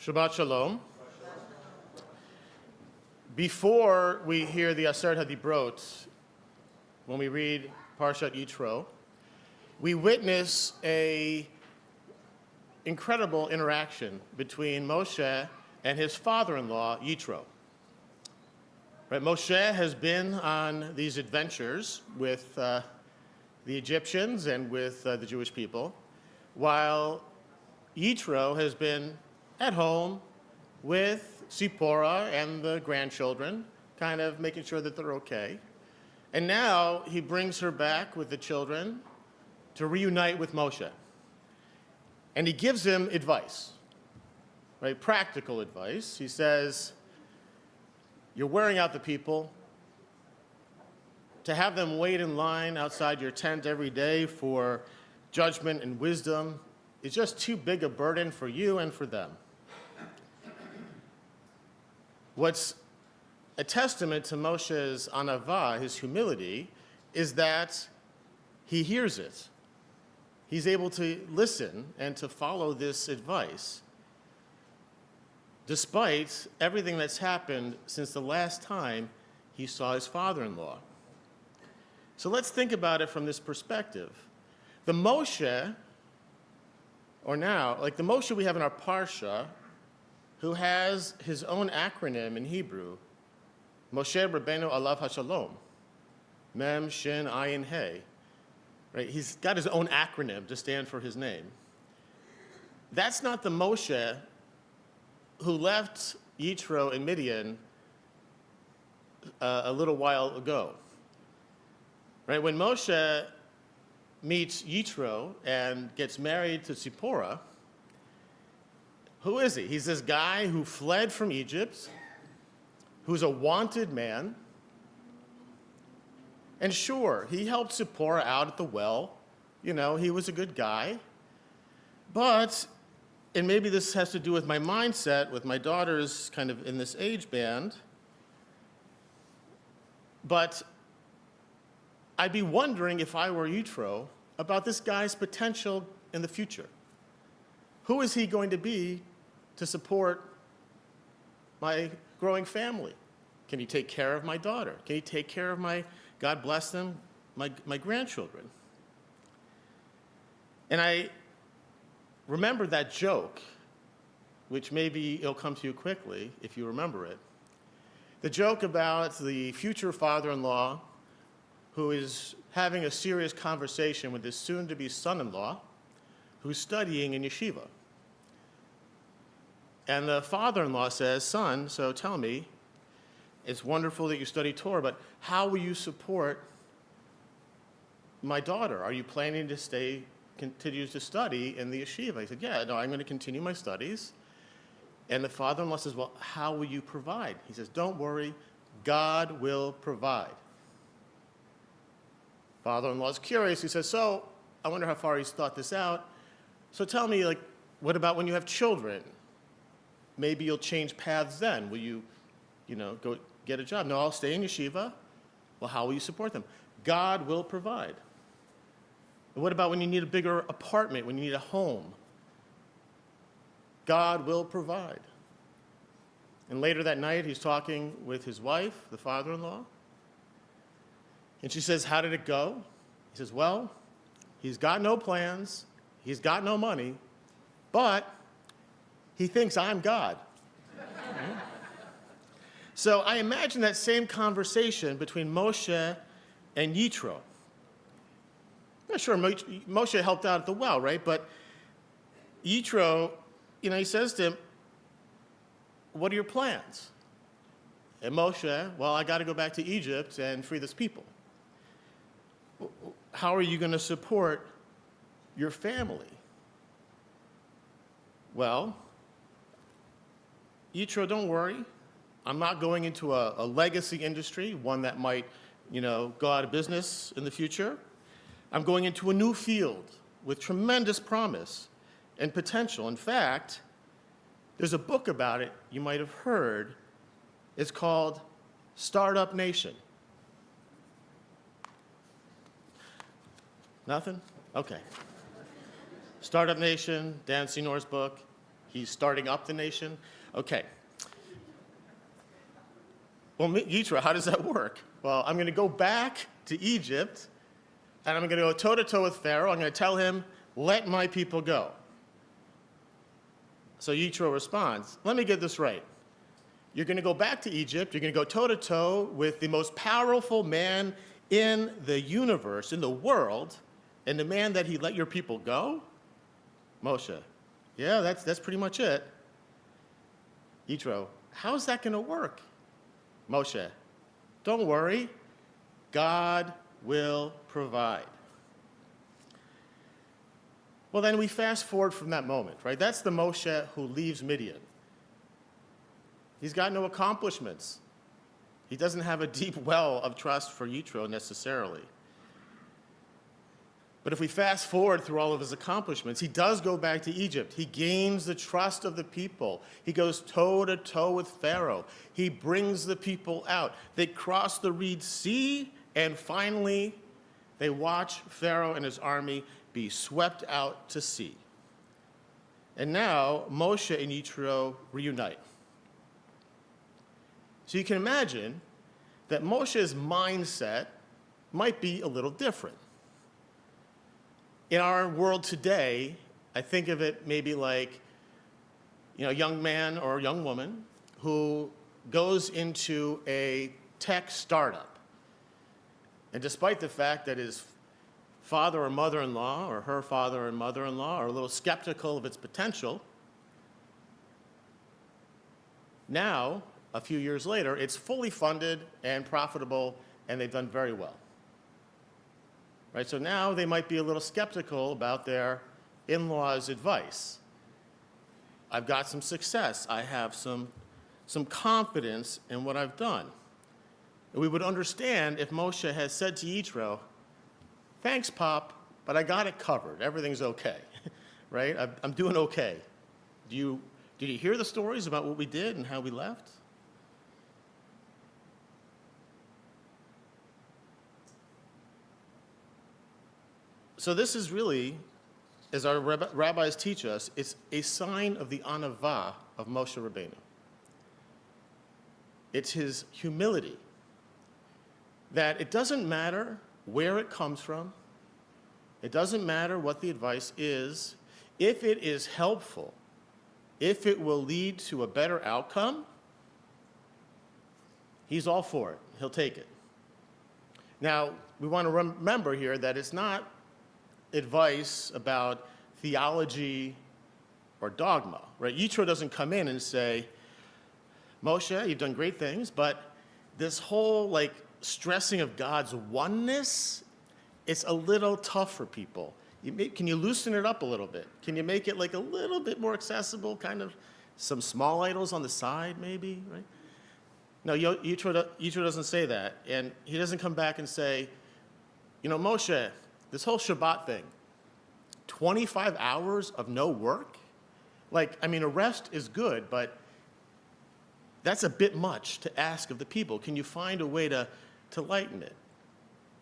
Shabbat Shalom. Before we hear the Aseret HaDibrot, when we read Parshat Yitro, we witness a incredible interaction between Moshe and his father-in-law, Yitro. Right, Moshe has been on these adventures with the Egyptians and with the Jewish people, while Yitro has been at home with Zipporah and the grandchildren, kind of making sure that they're okay. And now he brings her back with the children to reunite with Moshe. And he gives him advice, right? Practical advice. He says, you're wearing out the people. To have them wait in line outside your tent every day for judgment and wisdom is just too big a burden for you and for them. What's a testament to Moshe's Anavah, his humility, is that he hears it. He's able to listen and to follow this advice, despite everything that's happened since the last time he saw his father-in-law. So let's think about it from this perspective. The Moshe, or now, like the Moshe we have in our Parsha, who has his own acronym in Hebrew, Moshe Rabeinu Alav HaShalom, Mem, Shin, Ayin, He. Right? He's got his own acronym to stand for his name. That's not the Moshe who left Yitro in Midian a little while ago. Right? When Moshe meets Yitro and gets married to Zipporah, who is he? He's this guy who fled from Egypt, who's a wanted man. And sure, he helped Zipporah out at the well. You know, he was a good guy. But, and maybe this has to do with my mindset, with my daughters kind of in this age band, but I'd be wondering if I were Yitro about this guy's potential in the future. Who is he going to be to support my growing family? Can he take care of my daughter? Can he take care of my, God bless them, my grandchildren? And I remember that joke, which maybe it'll come to you quickly if you remember it. The joke about the future father-in-law who is having a serious conversation with his soon-to-be son-in-law who's studying in yeshiva. And the father-in-law says, son, so tell me, it's wonderful that you study Torah, but how will you support my daughter? Are you planning to continue to study in the yeshiva? He said, yeah, no, I'm going to continue my studies. And the father-in-law says, well, how will you provide? He says, don't worry, God will provide. Father-in-law is curious. He says, so I wonder how far he's thought this out. So tell me, like, what about when you have children? Maybe you'll change paths then. Will you, go get a job? No, I'll stay in yeshiva. Well, how will you support them? God will provide. And what about when you need a bigger apartment, when you need a home? God will provide. And later that night, he's talking with his wife, the father-in-law. And she says, how did it go? He says, well, he's got no plans. He's got no money. But he thinks I'm God. So I imagine that same conversation between Moshe and Yitro. I'm not sure Moshe helped out at the well, right? But Yitro, he says to him, what are your plans? And Moshe, well, I got to go back to Egypt and free this people. How are you going to support your family? Well, Yitro, don't worry. I'm not going into a legacy industry, one that might, go out of business in the future. I'm going into a new field with tremendous promise and potential. In fact, there's a book about it you might have heard. It's called Startup Nation. Nothing? Okay. Startup Nation, Dan Senor's book. He's starting up the nation. Okay. Well, Yitro, how does that work? Well, I'm going to go back to Egypt, and I'm going to go toe-to-toe with Pharaoh. I'm going to tell him, let my people go. So Yitro responds, let me get this right. You're going to go back to Egypt. You're going to go toe-to-toe with the most powerful man in the universe, in the world, and demand that he let your people go? Moshe, yeah, that's pretty much it. Yitro, how's that going to work? Moshe, don't worry. God will provide. Well, then we fast forward from that moment, right? That's the Moshe who leaves Midian. He's got no accomplishments. He doesn't have a deep well of trust for Yitro necessarily. But if we fast forward through all of his accomplishments, he does go back to Egypt. He gains the trust of the people. He goes toe-to-toe with Pharaoh. He brings the people out. They cross the Red Sea, and finally, they watch Pharaoh and his army be swept out to sea. And now, Moshe and Yitro reunite. So you can imagine that Moshe's mindset might be a little different. In our world today, I think of it maybe like, a young man or a young woman who goes into a tech startup. And despite the fact that his father or mother-in-law or her father and mother-in-law are a little skeptical of its potential, now, a few years later, it's fully funded and profitable, and they've done very well. Right? So now they might be a little skeptical about their in-laws' advice. I've got some success. I have some confidence in what I've done. And we would understand if Moshe has said to Yitro, thanks, Pop, but I got it covered. Everything's okay. Right? I'm doing okay. Did you hear the stories about what we did and how we left? So this is really, as our rabbis teach us, it's a sign of the Anavah of Moshe Rabeinu. It's his humility, that it doesn't matter where it comes from, it doesn't matter what the advice is, if it is helpful, if it will lead to a better outcome, he's all for it. He'll take it. Now, we want to remember here that it's not advice about theology or dogma, right? Yitro doesn't come in and say, Moshe, you've done great things, but this whole stressing of God's oneness, it's a little tough for people. Can you loosen it up a little bit? Can you make it a little bit more accessible, kind of some small idols on the side maybe, right? No, Yitro doesn't say that, and he doesn't come back and say, Moshe, this whole Shabbat thing, 25 hours of no work? A rest is good, but that's a bit much to ask of the people. Can you find a way to lighten it?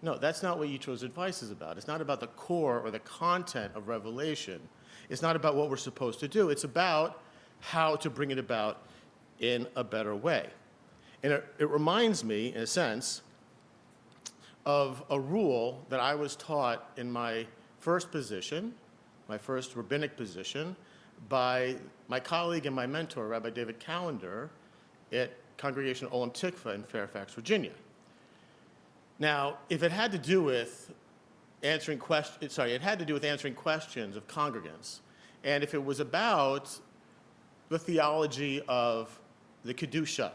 No, that's not what Yitro's advice is about. It's not about the core or the content of revelation. It's not about what we're supposed to do. It's about how to bring it about in a better way. And it reminds me, in a sense, of a rule that I was taught in my first position, my first rabbinic position, by my colleague and my mentor, Rabbi David Callender, at Congregation Olam Tikva in Fairfax, Virginia. Now, if it had to do with answering questions of congregants, and if it was about the theology of the Kedusha,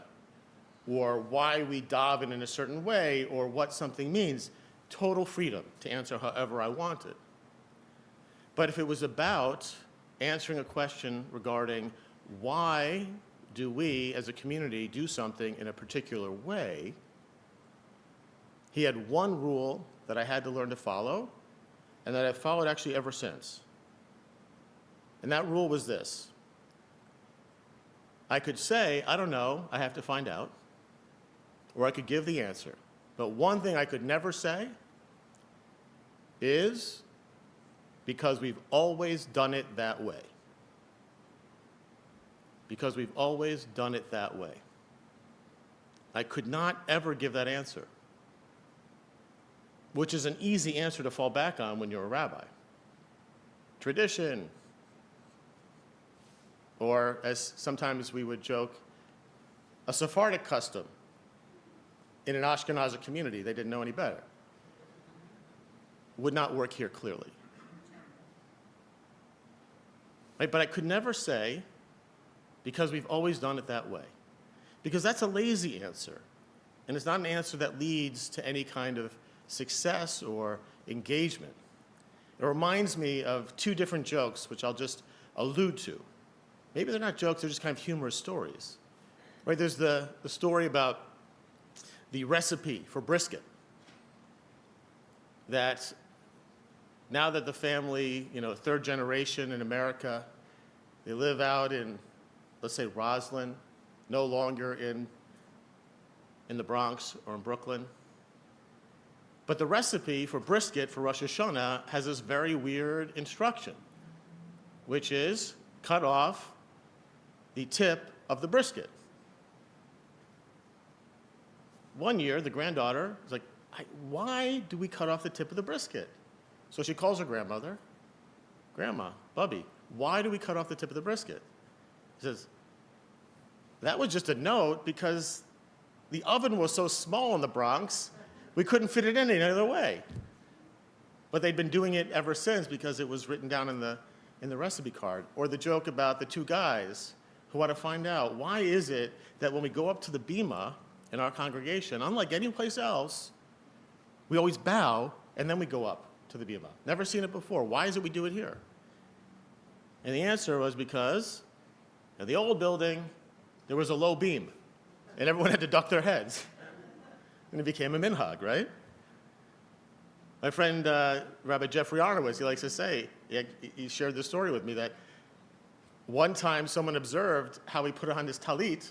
or why we daven in a certain way, or what something means, total freedom to answer however I wanted. But if it was about answering a question regarding why do we as a community do something in a particular way, he had one rule that I had to learn to follow, and that I've followed actually ever since. And that rule was this. I could say, I don't know, I have to find out, or I could give the answer. But one thing I could never say is because we've always done it that way. because we've always done it that way. I could not ever give that answer, which is an easy answer to fall back on when you're a rabbi. Tradition. Or, as sometimes we would joke, a Sephardic custom in an Ashkenazi community. They didn't know any better. Would not work here, clearly. Right? But I could never say, because we've always done it that way. Because that's a lazy answer. And it's not an answer that leads to any kind of success or engagement. It reminds me of two different jokes, which I'll just allude to. Maybe they're not jokes, they're just kind of humorous stories. Right? There's the story about the recipe for brisket. That now that the family, third generation in America, they live out in, let's say, Roslyn, no longer in the Bronx or in Brooklyn. But the recipe for brisket for Rosh Hashanah has this very weird instruction, which is cut off the tip of the brisket. One year, the granddaughter was like, why do we cut off the tip of the brisket? So she calls her grandmother, Grandma, Bubby, why do we cut off the tip of the brisket? She says, that was just a note because the oven was so small in the Bronx, we couldn't fit it in any other way. But they'd been doing it ever since because it was written down in the recipe card. Or the joke about the two guys who want to find out, why is it that when we go up to the bima in our congregation, unlike any place else, we always bow and then we go up to the bima? Never seen it before. Why is it we do it here? And the answer was because in the old building, there was a low beam, and everyone had to duck their heads. And it became a minhag, right? My friend, Rabbi Jeffrey Arnowitz, he likes to say, he shared this story with me, that one time someone observed how he put on his talit,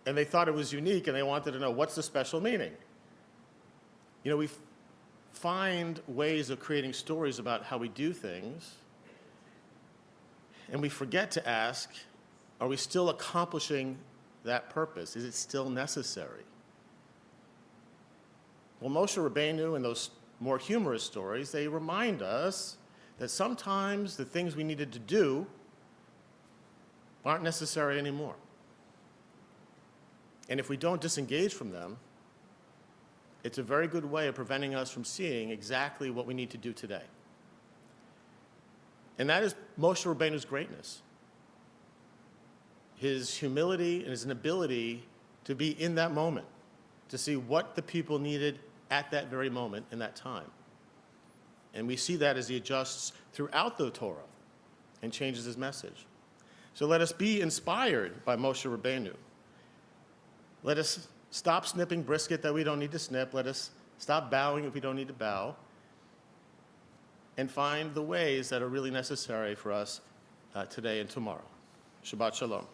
and they thought it was unique, and they wanted to know, what's the special meaning? We find ways of creating stories about how we do things, and we forget to ask, are we still accomplishing that purpose? Is it still necessary? Well, Moshe Rabeinu and those more humorous stories, they remind us that sometimes the things we needed to do aren't necessary anymore. And if we don't disengage from them, it's a very good way of preventing us from seeing exactly what we need to do today. And that is Moshe Rabbeinu's greatness. His humility and his ability to be in that moment, to see what the people needed at that very moment in that time. And we see that as he adjusts throughout the Torah and changes his message. So let us be inspired by Moshe Rabbeinu. Let us stop snipping brisket that we don't need to snip. Let us stop bowing if we don't need to bow. And find the ways that are really necessary for us today and tomorrow. Shabbat Shalom.